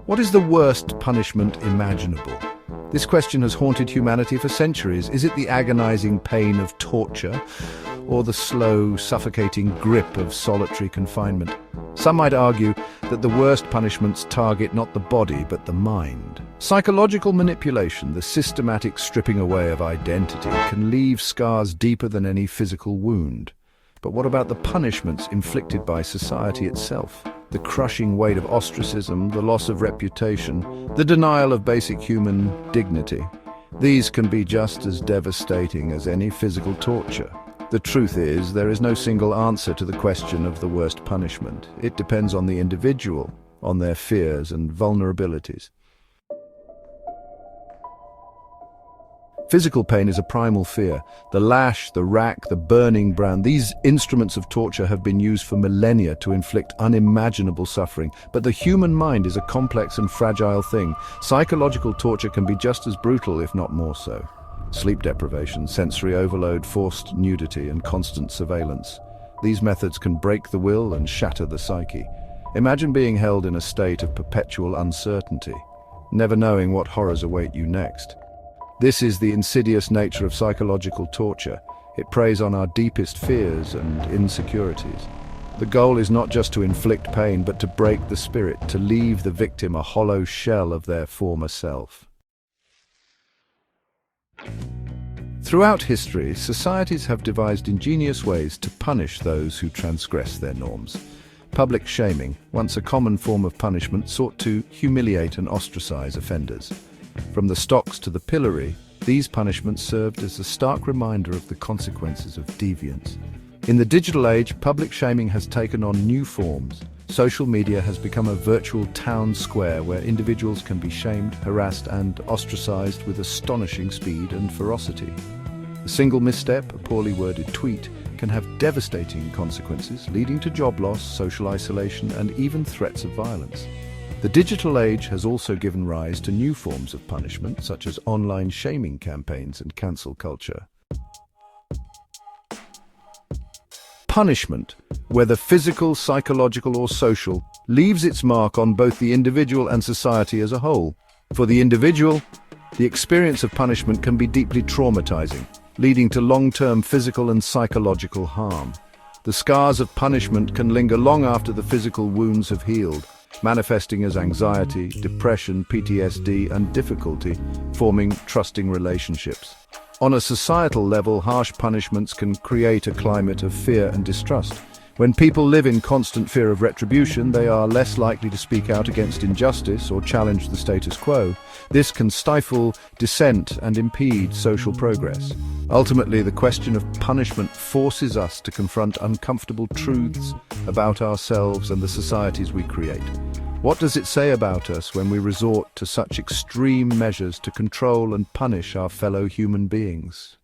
What is the worst punishment imaginable? This question has haunted humanity for centuries. Is it the agonizing pain of torture, or the slow, suffocating grip of solitary confinement? Some might argue that the worst punishments target not the body, but the mind. Psychological manipulation, the systematic stripping away of identity, can leave scars deeper than any physical wound. But what about the punishments inflicted by society itself? The crushing weight of ostracism, the loss of reputation, the denial of basic human dignity. These can be just as devastating as any physical torture. The truth is, there is no single answer to the question of the worst punishment. It depends on the individual, on their fears and vulnerabilities. Physical pain is a primal fear. The lash, the rack, the burning brand, these instruments of torture have been used for millennia to inflict unimaginable suffering. But the human mind is a complex and fragile thing. Psychological torture can be just as brutal, if not more so. Sleep deprivation, sensory overload, forced nudity, and constant surveillance. These methods can break the will and shatter the psyche. Imagine being held in a state of perpetual uncertainty, never knowing what horrors await you next. This is the insidious nature of psychological torture. It preys on our deepest fears and insecurities. The goal is not just to inflict pain, but to break the spirit, to leave the victim a hollow shell of their former self. Throughout history, societies have devised ingenious ways to punish those who transgress their norms. Public shaming, once a common form of punishment, sought to humiliate and ostracize offenders. From the stocks to the pillory, these punishments served as a stark reminder of the consequences of deviance. In the digital age, public shaming has taken on new forms. Social media has become a virtual town square where individuals can be shamed, harassed, and ostracized with astonishing speed and ferocity. A single misstep, a poorly worded tweet, can have devastating consequences, leading to job loss, social isolation, and even threats of violence. The digital age has also given rise to new forms of punishment, such as online shaming campaigns and cancel culture. Punishment, whether physical, psychological, or social, leaves its mark on both the individual and society as a whole. For the individual, the experience of punishment can be deeply traumatizing, leading to long-term physical and psychological harm. The scars of punishment can linger long after the physical wounds have healed, manifesting as anxiety, depression, PTSD, and difficulty forming trusting relationships. On a societal level, harsh punishments can create a climate of fear and distrust. When people live in constant fear of retribution, they are less likely to speak out against injustice or challenge the status quo. This can stifle dissent and impede social progress. Ultimately, the question of punishment forces us to confront uncomfortable truths about ourselves and the societies we create. What does it say about us when we resort to such extreme measures to control and punish our fellow human beings?